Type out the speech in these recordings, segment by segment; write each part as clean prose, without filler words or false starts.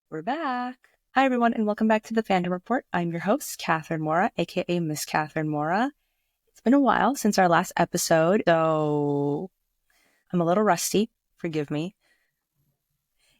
We're back. Hi, everyone, and welcome back to the Fandom Report. I'm your host, Catherine Mora, aka Miss Catherine Mora. It's been a while since our last episode, so I'm a little rusty. Forgive me.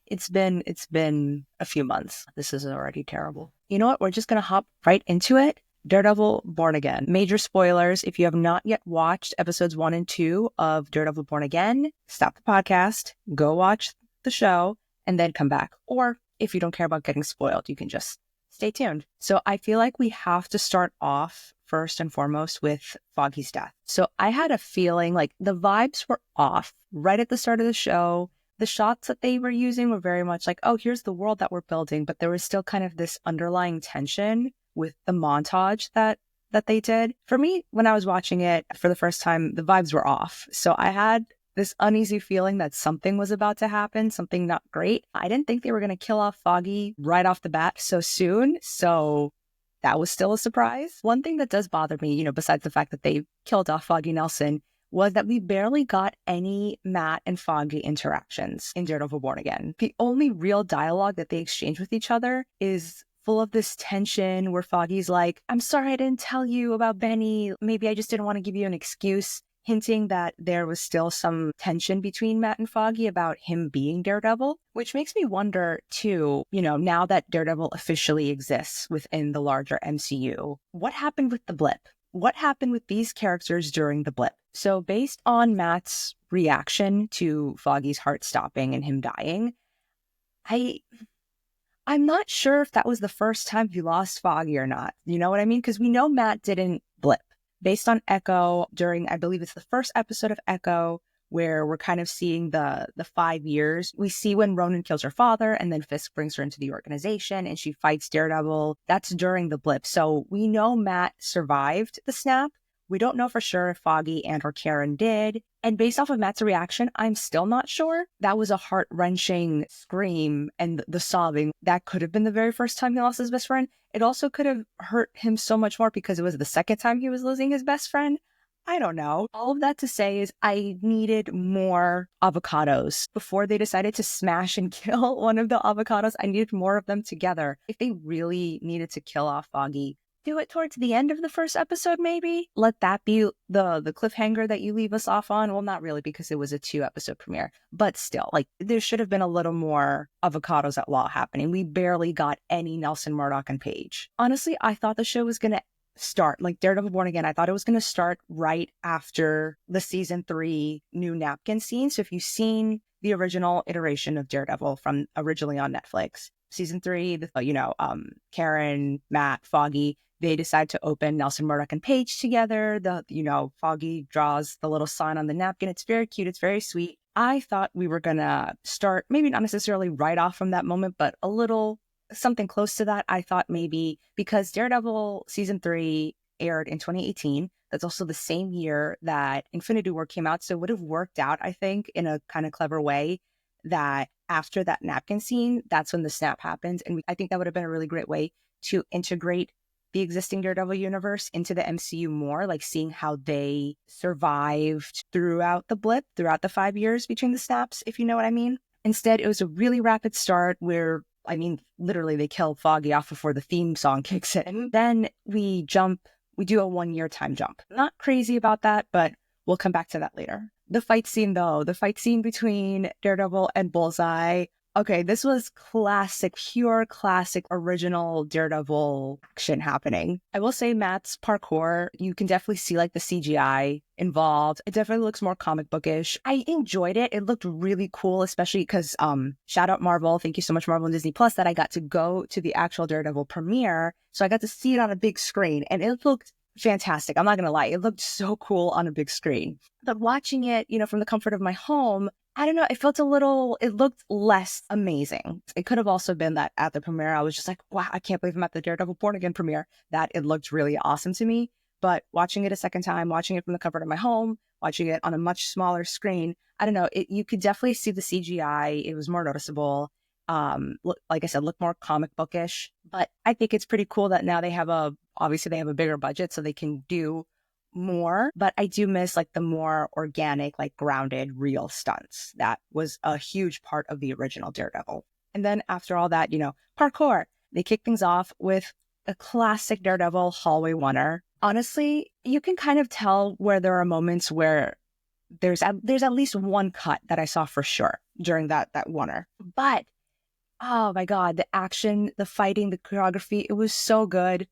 It's been a few months. This is already terrible. You know what? We're just gonna hop right into it. Daredevil Born Again. Major spoilers. If you have not yet watched episodes 1 and 2 of Daredevil Born Again, stop the podcast, go watch the show, and then come back. Or if you don't care about getting spoiled, you can just stay tuned. So I feel like we have to start off first and foremost with Foggy's death. So I had a feeling like the vibes were off right at the start of the show. The shots that they were using were very much like, oh, here's the world that we're building, but there was still kind of this underlying tension with the montage that they did. For me, when I was watching it for the first time, the vibes were off. So I had this uneasy feeling that something was about to happen, something not great. I didn't think they were going to kill off Foggy right off the bat so soon. So that was still a surprise. One thing that does bother me, besides the fact that they killed off Foggy Nelson, was that we barely got any Matt and Foggy interactions in Daredevil Born Again. The only real dialogue that they exchange with each other is full of this tension where Foggy's like, I'm sorry I didn't tell you about Benny. Maybe I just didn't want to give you an excuse, hinting that there was still some tension between Matt and Foggy about him being Daredevil, which makes me wonder too, now that Daredevil officially exists within the larger MCU, what happened with the Blip? What happened with these characters during the Blip? So based on Matt's reaction to Foggy's heart stopping and him dying, I'm not sure if that was the first time he lost Foggy or not. You know what I mean? Because we know Matt didn't blip. Based on Echo during, I believe it's the first episode of Echo, where we're kind of seeing the 5 years. We see when Ronan kills her father, and then Fisk brings her into the organization, and she fights Daredevil. That's during the blip. So we know Matt survived the snap. We don't know for sure if Foggy and or Karen did. And based off of Matt's reaction, I'm still not sure. That was a heart-wrenching scream, and the sobbing. That could have been the very first time he lost his best friend. It also could have hurt him so much more because it was the second time he was losing his best friend. I don't know. All of that to say is I needed more avocados. Before they decided to smash and kill one of the avocados, I needed more of them together. If they really needed to kill off Foggy, do it towards the end of the first episode, maybe. Let that be the cliffhanger that you leave us off on. Well, not really, because it was a 2-episode premiere. But still, there should have been a little more avocados at law happening. We barely got any Nelson, Murdoch, and Paige. Honestly, I thought the show was going to start like Daredevil Born Again. I thought it was going to start right after the season 3 new napkin scene. So if you've seen the original iteration of Daredevil from originally on Netflix, season 3, Karen, Matt, Foggy, they decide to open Nelson, Murdoch, and Paige together. Foggy draws the little sign on the napkin. It's very cute. It's very sweet. I thought we were going to start, maybe not necessarily right off from that moment, but a little something close to that. I thought maybe because Daredevil season 3 aired in 2018, that's also the same year that Infinity War came out. So it would have worked out, I think, in a kind of clever way that after that napkin scene, that's when the snap happens. And I think that would have been a really great way to integrate the existing Daredevil universe into the MCU more, like seeing how they survived throughout the blip, throughout the 5 years between the snaps, if you know what I mean. Instead, it was a really rapid start where, literally they kill Foggy off before the theme song kicks in. Then we do a 1-year time jump. Not crazy about that, but we'll come back to that later. The fight scene between Daredevil and Bullseye. Okay, this was pure classic, original Daredevil action happening. I will say Matt's parkour, you can definitely see the CGI involved. It definitely looks more comic bookish. I enjoyed it. It looked really cool, especially because, shout out Marvel. Thank you so much, Marvel and Disney Plus, that I got to go to the actual Daredevil premiere. So I got to see it on a big screen, and it looked fantastic. I'm not going to lie. It looked so cool on a big screen. But watching it, from the comfort of my home, I don't know, it looked less amazing. It could have also been that at the premiere, I was just like, wow, I can't believe I'm at the Daredevil Born Again premiere, that it looked really awesome to me. But watching it a second time, watching it from the comfort of my home, watching it on a much smaller screen, I don't know, you could definitely see the CGI. It was more noticeable. Like I said, look more comic bookish. But I think it's pretty cool that now obviously they have a bigger budget, so they can do more, but I do miss the more organic, grounded, real stunts. That was a huge part of the original Daredevil. And then after all that, parkour. They kick things off with a classic Daredevil hallway oneer. Honestly, you can kind of tell where there are moments where there's at least one cut that I saw for sure during that oneer. But oh my God, the action, the fighting, the choreography, it was so good.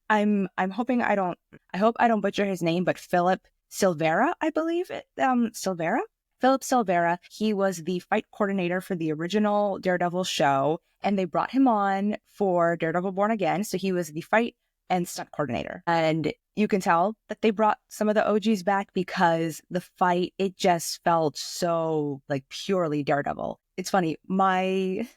I'm hoping I hope I don't butcher his name, but Philip Silvera, I believe it. Silvera? Philip Silvera. He was the fight coordinator for the original Daredevil show, and they brought him on for Daredevil Born Again. So he was the fight and stunt coordinator. And you can tell that they brought some of the OGs back because the fight, it just felt so like purely Daredevil. It's funny, my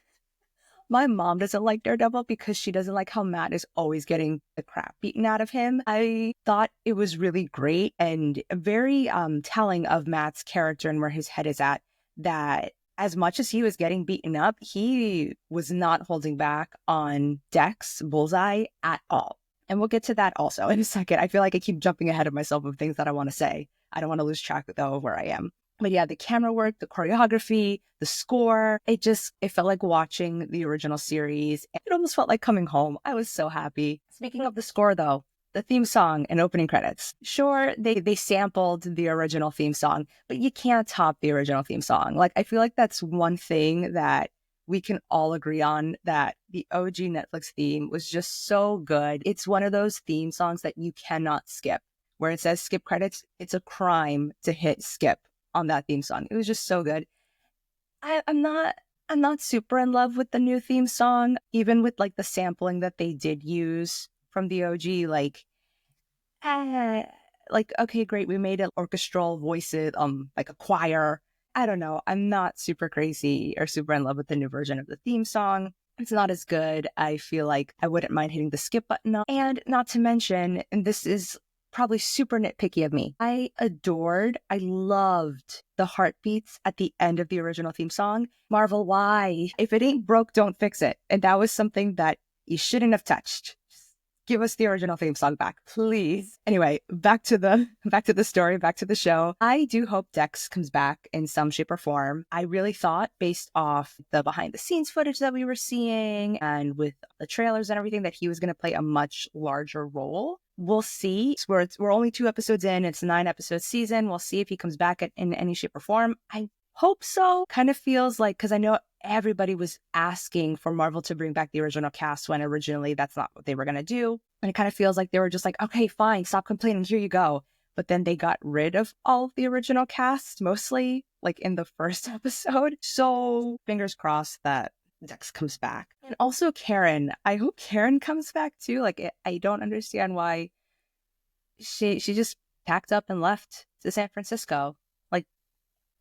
mom doesn't like Daredevil because she doesn't like how Matt is always getting the crap beaten out of him. I thought it was really great and very telling of Matt's character and where his head is at, that as much as he was getting beaten up, he was not holding back on Dex Bullseye at all. And we'll get to that also in a second. I feel like I keep jumping ahead of myself of things that I want to say. I don't want to lose track though of where I am. But yeah, the camera work, the choreography, the score, it felt like watching the original series. It almost felt like coming home. I was so happy. Speaking of the score though, the theme song and opening credits. Sure, they sampled the original theme song, but you can't top the original theme song. Like, I feel like that's one thing that we can all agree on, that the OG Netflix theme was just so good. It's one of those theme songs that you cannot skip. Where it says skip credits, it's a crime to hit skip on that theme song. It was just so good. I'm not super in love with the new theme song, even with like the sampling that they did use from the OG. Okay, great, we made it orchestral voices, like a choir. I don't know. I'm not super crazy or super in love with the new version of the theme song. It's not as good. I feel like I wouldn't mind hitting the skip button up. And not to mention, and this is probably super nitpicky of me, I loved the heartbeats at the end of the original theme song. Marvel, why? If it ain't broke, don't fix it. And that was something that you shouldn't have touched. Give us the original theme song back, please. Anyway, back to the story, back to the show. I do hope Dex comes back in some shape or form. I really thought, based off the behind the scenes footage that we were seeing and with the trailers and everything, that he was going to play a much larger role. We'll see. We're only 2 episodes in. It's a 9-episode season. We'll see if he comes back in any shape or form. I hope so. Kind of feels like, because I know everybody was asking for Marvel to bring back the original cast when originally that's not what they were going to do. And it kind of feels like they were just like, okay, fine, stop complaining, here you go. But then they got rid of all of the original cast, mostly like in the first episode. So fingers crossed that Dex comes back. And also Karen. I hope Karen comes back too. Like, I don't understand why she just packed up and left to San Francisco. Like,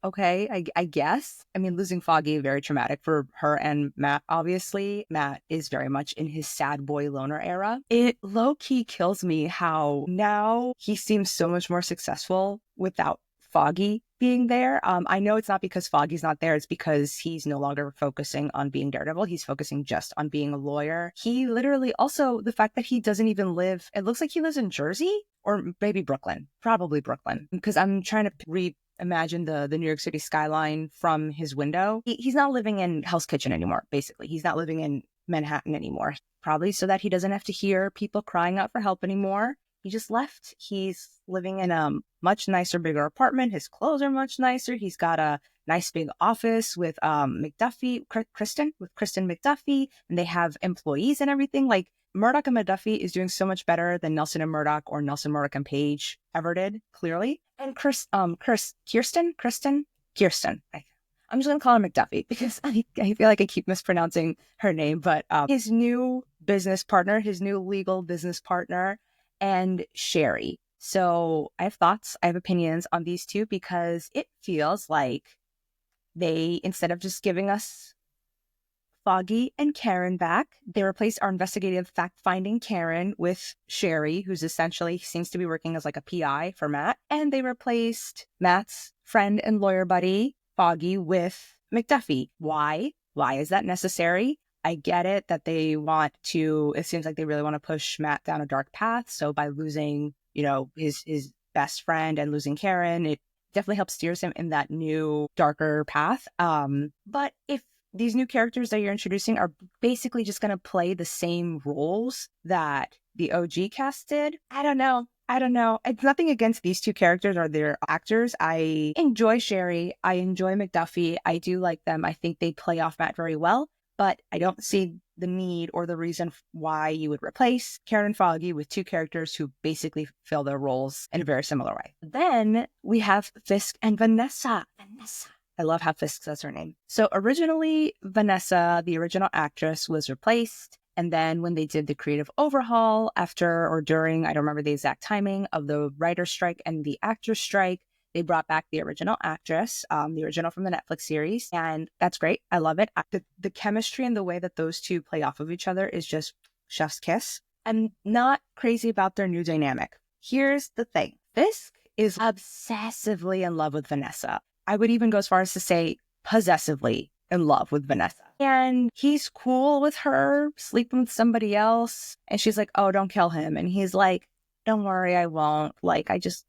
okay, I guess. I mean, losing Foggy, very traumatic for her and Matt, obviously. Matt is very much in his sad boy loner era. It low-key kills me how now he seems so much more successful without Foggy being there. I know it's not because Foggy's not there. It's because he's no longer focusing on being Daredevil. He's focusing just on being a lawyer. He literally, also the fact that he doesn't even live, it looks like he lives in Jersey or maybe Brooklyn, probably Brooklyn, because I'm trying to imagine the New York City skyline from his window. He's not living in Hell's Kitchen anymore, basically. He's not living in Manhattan anymore, probably so that he doesn't have to hear people crying out for help anymore. He just left. He's living in a much nicer, bigger apartment. His clothes are much nicer. He's got a nice big office with Kristen McDuffie, and they have employees and everything. Like, Murdoch and McDuffie is doing so much better than Nelson and Murdoch or Nelson, Murdoch, and Page ever did, clearly. And Kirsten. I'm just going to call her McDuffie because I feel like I keep mispronouncing her name. But his new business partner, his new legal business partner, and Sherry. So I have thoughts, I have opinions on these two because it feels like they, instead of just giving us Foggy and Karen back, they replaced our investigative fact-finding Karen with Sherry, who's essentially seems to be working as like a PI for Matt. And they replaced Matt's friend and lawyer buddy, Foggy, with McDuffie. Why? Why is that necessary? I get it that they want to, it seems like they really want to push Matt down a dark path. So by losing, his best friend and losing Karen, it definitely helps steers him in that new darker path. But if these new characters that you're introducing are basically just going to play the same roles that the OG cast did. I don't know. It's nothing against these two characters or their actors. I enjoy Sherry. I enjoy McDuffie. I do like them. I think they play off Matt very well, but I don't see the need or the reason why you would replace Karen and Foggy with two characters who basically fill their roles in a very similar way. Then we have Fisk and Vanessa. I love how Fisk says her name. So originally, Vanessa, the original actress, was replaced. And then when they did the creative overhaul after or during, I don't remember the exact timing of the writer's strike and the actor's strike, they brought back the original actress, the original from the Netflix series. And that's great. I love it. The chemistry and the way that those two play off of each other is just chef's kiss. I'm not crazy about their new dynamic. Here's the thing. Fisk is obsessively in love with Vanessa. I would even go as far as to say possessively in love with Vanessa. And he's cool with her sleeping with somebody else. And she's like, oh, don't kill him. And he's like, don't worry, I won't.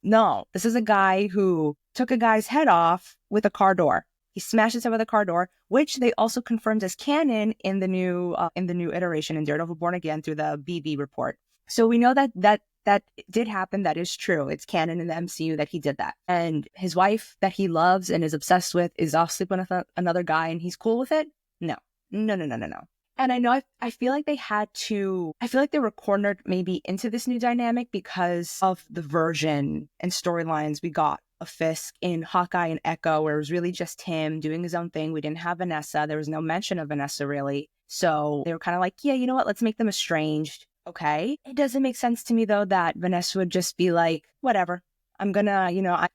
No. This is a guy who took a guy's head off with a car door. He smashed his head with a car door, which they also confirmed as canon in the new iteration in Daredevil Born Again through the BB report. So we know that did happen. That is true. It's canon in the MCU that he did that. And his wife that he loves and is obsessed with is off sleeping with another guy and he's cool with it? No. And I feel like they were cornered maybe into this new dynamic because of the version and storylines we got of Fisk in Hawkeye and Echo, where it was really just him doing his own thing. We didn't have Vanessa. There was no mention of Vanessa really. So they were kind of like, yeah, you know what? Let's make them estranged. Okay. It doesn't make sense to me though that Vanessa would just be like, whatever, I'm gonna,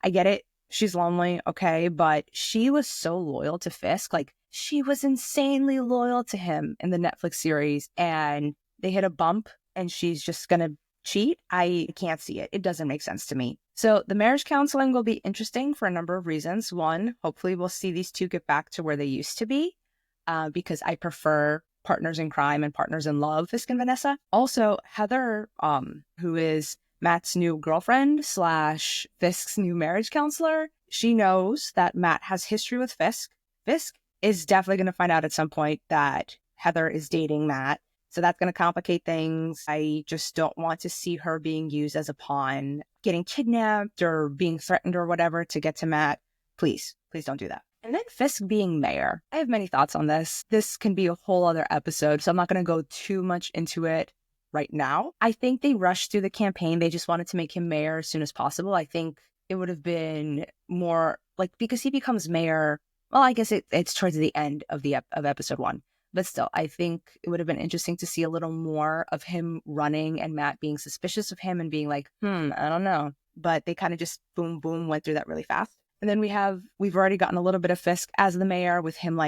I get it. She's lonely. Okay. But she was so loyal to Fisk. She was insanely loyal to him in the Netflix series and they hit a bump and she's just gonna cheat. I can't see it. It doesn't make sense to me. So the marriage counseling will be interesting for a number of reasons. One, hopefully we'll see these two get back to where they used to be because I prefer partners in crime and partners in love, Fisk and Vanessa. Also, Heather, who is Matt's new girlfriend / Fisk's new marriage counselor, she knows that Matt has history with Fisk. Fisk is definitely going to find out at some point that Heather is dating Matt. So that's going to complicate things. I just don't want to see her being used as a pawn, getting kidnapped or being threatened or whatever to get to Matt. Please don't do that. And then Fisk being mayor. I have many thoughts on this. This can be a whole other episode, so I'm not going to go too much into it right now. I think they rushed through the campaign. They just wanted to make him mayor as soon as possible. I think it would have been more because he becomes mayor. Well, I guess it's towards the end of of episode 1. But still, I think it would have been interesting to see a little more of him running and Matt being suspicious of him and being like, I don't know. But they kind of just boom, went through that really fast. And then we've already gotten a little bit of Fisk as the mayor with him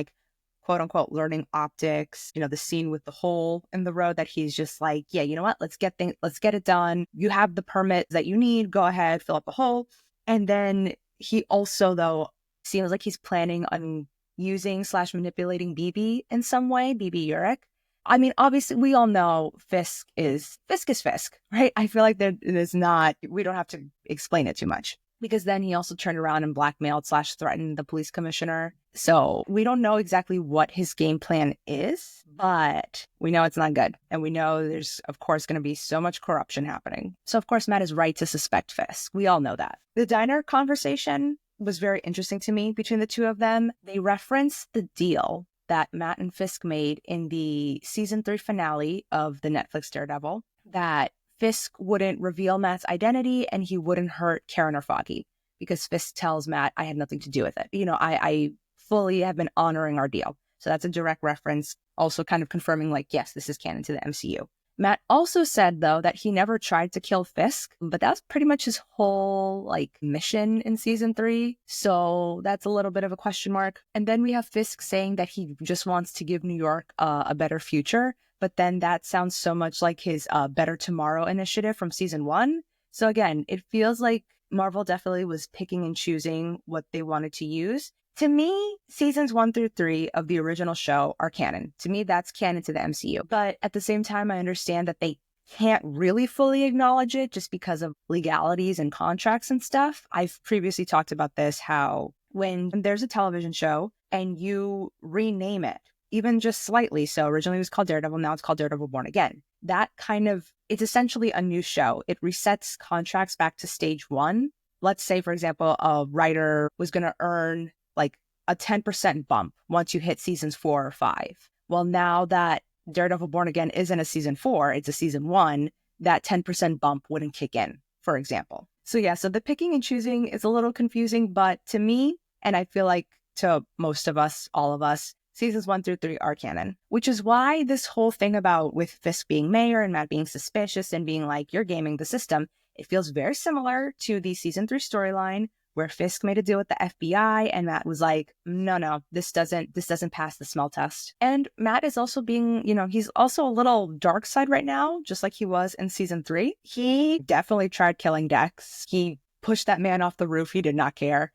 quote unquote learning optics, the scene with the hole in the road that he's just like, yeah, you know what? Let's get it done. You have the permit that you need. Go ahead, fill up the hole. And then he also though seems like he's planning on using / manipulating BB in some way, BB Urich. I mean, obviously we all know Fisk is Fisk, right? I feel like we don't have to explain it too much. Because then he also turned around and blackmailed / threatened the police commissioner. So we don't know exactly what his game plan is, but we know it's not good. And we know there's, of course, going to be so much corruption happening. So, of course, Matt is right to suspect Fisk. We all know that. The diner conversation was very interesting to me between the two of them. They referenced the deal that Matt and Fisk made in the season 3 finale of the Netflix Daredevil that Fisk wouldn't reveal Matt's identity and he wouldn't hurt Karen or Foggy because Fisk tells Matt, I had nothing to do with it. I fully have been honoring our deal. So that's a direct reference, also kind of confirming yes, this is canon to the MCU. Matt also said, though, that he never tried to kill Fisk, but that's pretty much his whole mission in season 3. So that's a little bit of a question mark. And then we have Fisk saying that he just wants to give New York a better future. But then that sounds so much like his Better Tomorrow initiative from season 1. So again, it feels like Marvel definitely was picking and choosing what they wanted to use. To me, seasons 1 through 3 of the original show are canon. To me, that's canon to the MCU. But at the same time, I understand that they can't really fully acknowledge it just because of legalities and contracts and stuff. I've previously talked about this, how when there's a television show and you rename it, even just slightly. So originally it was called Daredevil, now it's called Daredevil Born Again. That kind of, it's essentially a new show. It resets contracts back to stage one. Let's say, for example, a writer was going to earn like a 10% bump once you hit seasons 4 or 5. Well, now that Daredevil Born Again isn't a season 4, it's a season 1, that 10% bump wouldn't kick in, for example. So yeah, so the picking and choosing is a little confusing, but to me, and I feel like to most of us, all of us, seasons 1 through 3 are canon, which is why this whole thing about with Fisk being mayor and Matt being suspicious and being like, you're gaming the system, it feels very similar to the season 3 storyline where Fisk made a deal with the FBI and Matt was like, no, this doesn't pass the smell test. And Matt is also being, he's also a little dark side right now, just like he was in season 3. He definitely tried killing Dex. He pushed that man off the roof. He did not care.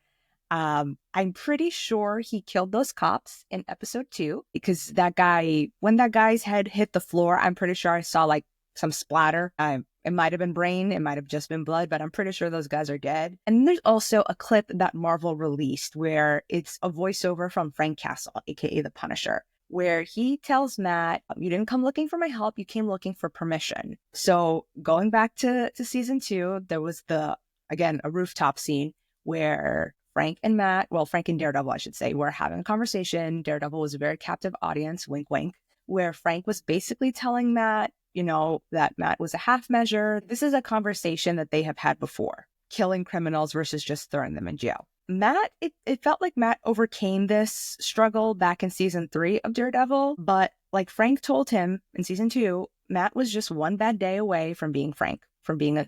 I'm pretty sure he killed those cops in episode 2 because that guy, when that guy's head hit the floor, I'm pretty sure I saw like some splatter. It might have been brain, it might have just been blood, but I'm pretty sure those guys are dead. And there's also a clip that Marvel released where it's a voiceover from Frank Castle, aka the Punisher, where he tells Matt, you didn't come looking for my help, you came looking for permission. So going back to season 2, there was a rooftop scene where Frank and Daredevil, I should say, were having a conversation. Daredevil was a very captive audience, wink, wink, where Frank was basically telling Matt, that Matt was a half measure. This is a conversation that they have had before, killing criminals versus just throwing them in jail. Matt, it felt like Matt overcame this struggle back in season 3 of Daredevil, but like Frank told him in season 2, Matt was just one bad day away from being Frank, from being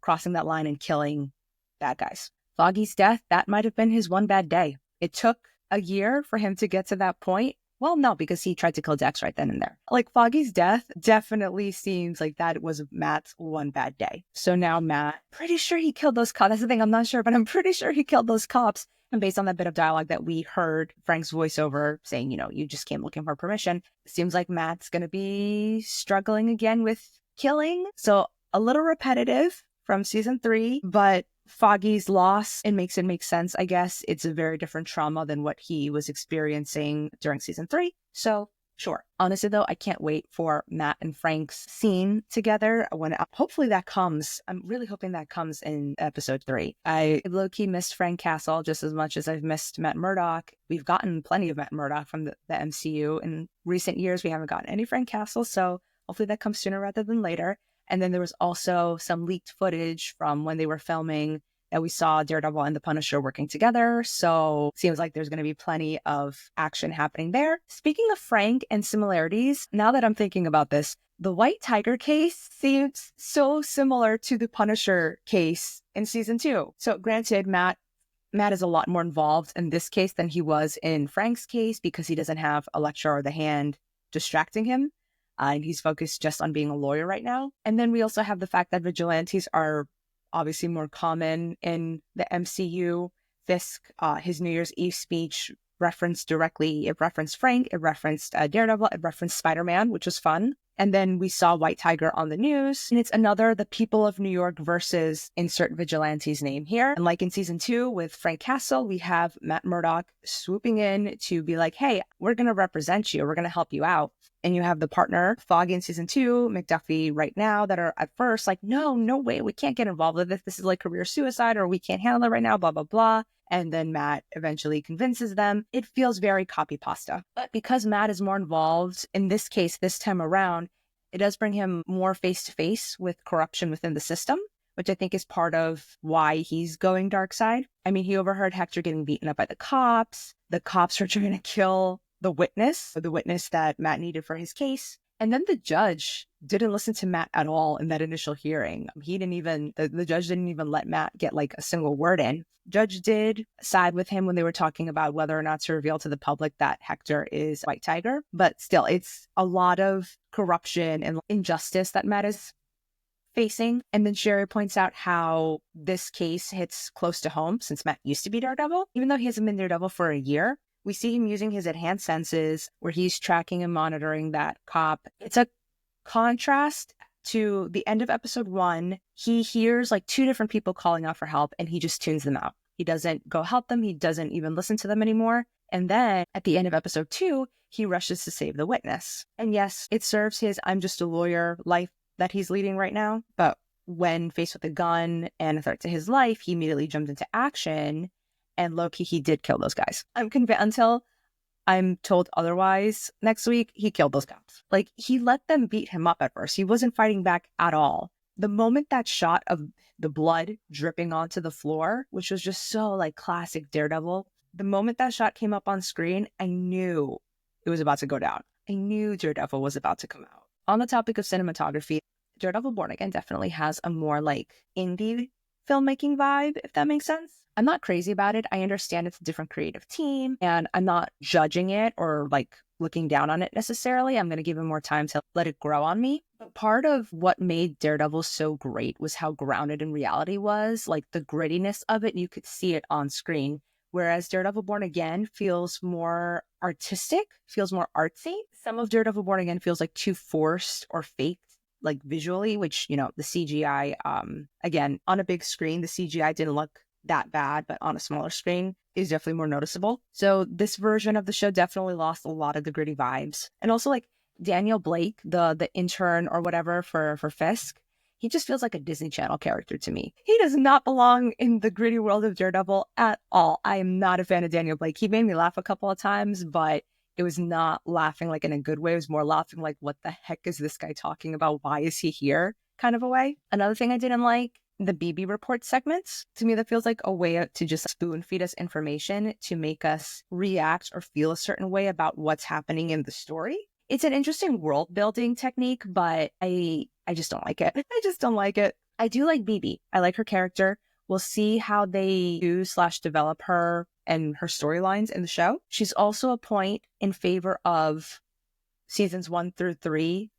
crossing that line and killing bad guys. Foggy's death, that might have been his one bad day. It took a year for him to get to that point. Well, no, because he tried to kill Dex right then and there. Like Foggy's death definitely seems like that was Matt's one bad day. So now Matt, pretty sure he killed those cops. That's the thing, I'm not sure, but I'm pretty sure he killed those cops. And based on that bit of dialogue that we heard Frank's voiceover saying, you just came looking for permission, it seems like Matt's going to be struggling again with killing. So a little repetitive from season 3, but Foggy's loss, it makes sense, I guess. It's a very different trauma than what he was experiencing during season 3. So sure. Honestly, though, I can't wait for Matt and Frank's scene together when hopefully that comes. I'm really hoping that comes in episode 3. I low-key missed Frank Castle just as much as I've missed Matt Murdock. We've gotten plenty of Matt Murdock from the MCU. In recent years, we haven't gotten any Frank Castle, so hopefully that comes sooner rather than later. And then there was also some leaked footage from when they were filming that we saw Daredevil and the Punisher working together. So it seems like there's going to be plenty of action happening there. Speaking of Frank and similarities, now that I'm thinking about this, the White Tiger case seems so similar to the Punisher case in season 2. So granted, Matt is a lot more involved in this case than he was in Frank's case because he doesn't have Elektra or the Hand distracting him. And he's focused just on being a lawyer right now. And then we also have the fact that vigilantes are obviously more common in the MCU. Fisk, his New Year's Eve speech referenced Frank, it referenced Daredevil, it referenced Spider-Man, which was fun. And then we saw White Tiger on the news. And it's another, the people of New York versus insert vigilante's name here. And like in season 2 with Frank Castle, we have Matt Murdock swooping in to be like, hey, we're going to represent you. We're going to help you out. And you have the partner, Foggy in season 2, McDuffie right now, that are at first like, no way, we can't get involved with this. This is like career suicide, or we can't handle it right now, blah, blah, blah. And then Matt eventually convinces them. It feels very copy pasta. But because Matt is more involved, in this case, this time around, it does bring him more face to face with corruption within the system, which I think is part of why he's going dark side. I mean, he overheard Hector getting beaten up by the cops. The cops are trying to kill the witness that Matt needed for his case. And then the judge didn't listen to Matt at all in that initial hearing. The judge didn't even let Matt get like a single word in. Judge did side with him when they were talking about whether or not to reveal to the public that Hector is White Tiger. But still, it's a lot of corruption and injustice that Matt is facing. And then Sherry points out how this case hits close to home since Matt used to be Daredevil. Even though he hasn't been Daredevil for a year, we see him using his enhanced senses where he's tracking and monitoring that cop. It's a contrast to the end of episode 1. He hears like 2 different people calling out for help and he just tunes them out. He doesn't go help them. He doesn't even listen to them anymore. And then at the end of episode 2, he rushes to save the witness. And yes, it serves his I'm just a lawyer life that he's leading right now. But when faced with a gun and a threat to his life, he immediately jumped into action. And low-key, he did kill those guys. I'm convinced until I'm told otherwise next week, he killed those cops. Like, he let them beat him up at first. He wasn't fighting back at all. The moment that shot of the blood dripping onto the floor, which was just so like classic Daredevil, the moment that shot came up on screen, I knew it was about to go down. I knew Daredevil was about to come out. On the topic of cinematography, Daredevil Born Again definitely has a more like indie filmmaking vibe, if that makes sense. I'm not crazy about it. I understand it's a different creative team and I'm not judging it or like looking down on it necessarily. I'm going to give it more time to let it grow on me. But part of what made Daredevil so great was how grounded in reality was, like the grittiness of it. You could see it on screen. Whereas Daredevil Born Again feels more artistic, feels more artsy. Some of Daredevil Born Again feels like too forced or faked, like visually, which, you know, the CGI, again, on a big screen, the CGI didn't look that bad, but on a smaller screen is definitely more noticeable. So this version of the show definitely lost a lot of the gritty vibes. And also like Daniel Blake, the intern or whatever for Fisk, he just feels like a Disney Channel character to me. He does not belong in the gritty world of Daredevil at all. I am not a fan of Daniel Blake. He made me laugh a couple of times, but it was not laughing like in a good way. It was more laughing like, what the heck is this guy talking about? Why is he here? Kind of a way. Another thing I didn't like, the BB report segments. To me, that feels like a way to just spoon feed us information to make us react or feel a certain way about what's happening in the story. It's an interesting world building technique, but I just don't like it. I just don't like it. I do like BB. I like her character. We'll see how they do/develop her and her storylines in the show. She's also a point in favor of seasons 1 through 3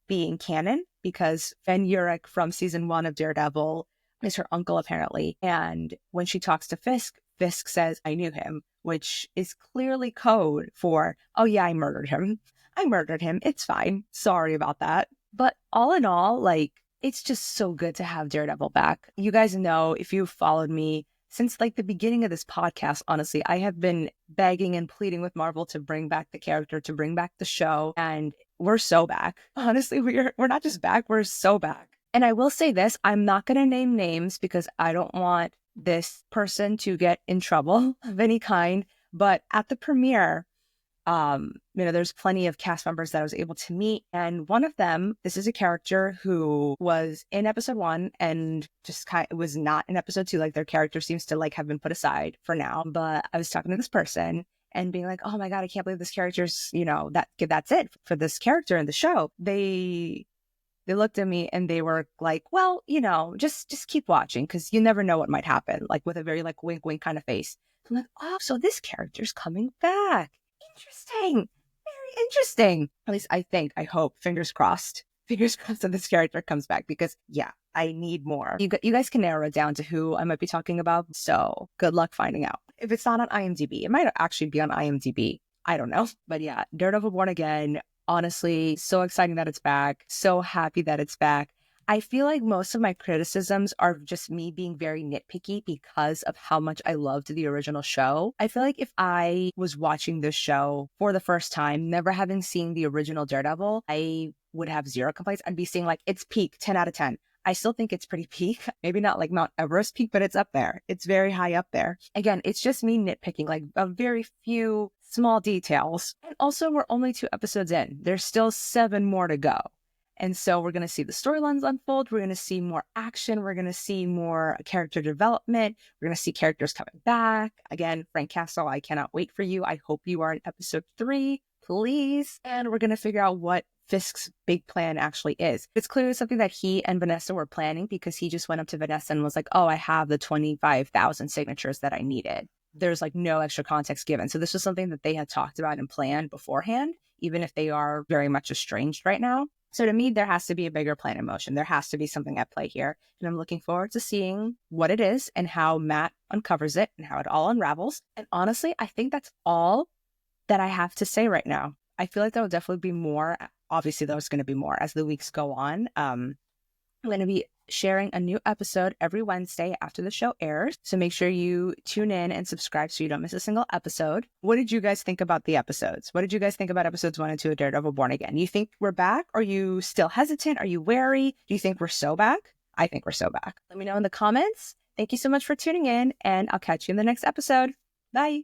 being canon, because Fen Urich from season 1 of Daredevil is her uncle, apparently. And when she talks to Fisk, Fisk says, I knew him, which is clearly code for, oh yeah, I murdered him. I murdered him. It's fine. Sorry about that. But all in all, like, it's just so good to have Daredevil back. You guys know, if you've followed me since like the beginning of this podcast, honestly, I have been begging and pleading with Marvel to bring back the character, to bring back the show. And we're so back. Honestly, we're not just back, we're so back. And I will say this, I'm not going to name names because I don't want this person to get in trouble of any kind. But at the premiere, there's plenty of cast members that I was able to meet. And one of them, this is a character who was in episode 1 and just was not in episode 2. Like, their character seems to like have been put aside for now. But I was talking to this person and being like, oh my God, I can't believe this character's, that's it for this character in the show. They looked at me and they were like, well, just keep watching because you never know what might happen. Like, with a very like wink, wink kind of face. I'm like, oh, so this character's coming back. Interesting. Very interesting. At least I hope, fingers crossed that this character comes back, because yeah, I need more. You guys can narrow it down to who I might be talking about. So good luck finding out. If it's not on IMDb, it might actually be on IMDb. I don't know. But yeah, Daredevil Born Again, honestly, so exciting that it's back. So happy that it's back. I feel like most of my criticisms are just me being very nitpicky because of how much I loved the original show. I feel like if I was watching this show for the first time, never having seen the original Daredevil, I would have zero complaints. I'd be saying like, it's peak, 10 out of 10. I still think it's pretty peak. Maybe not like Mount Everest peak, but it's up there. It's very high up there. Again, it's just me nitpicking like a very few small details. And also, we're only 2 episodes in. There's still 7 more to go. And so we're going to see the storylines unfold. We're going to see more action. We're going to see more character development. We're going to see characters coming back. Again, Frank Castle, I cannot wait for you. I hope you are in episode 3, please. And we're going to figure out what Fisk's big plan actually is. It's clearly something that he and Vanessa were planning, because he just went up to Vanessa and was like, oh, I have the 25,000 signatures that I needed. There's like no extra context given. So this was something that they had talked about and planned beforehand, even if they are very much estranged right now. So to me, there has to be a bigger plan in motion. There has to be something at play here. And I'm looking forward to seeing what it is and how Matt uncovers it and how it all unravels. And honestly, I think that's all that I have to say right now. I feel like there will definitely be more. Obviously, there's going to be more as the weeks go on. I'm going to be sharing a new episode every Wednesday after the show airs. So make sure you tune in and subscribe so you don't miss a single episode. What did you guys think about the episodes? What did you guys think about episodes 1 and 2 of Daredevil Born Again? You think we're back? Are you still hesitant? Are you wary? Do you think we're so back? I think we're so back. Let me know in the comments. Thank you so much for tuning in, and I'll catch you in the next episode. Bye.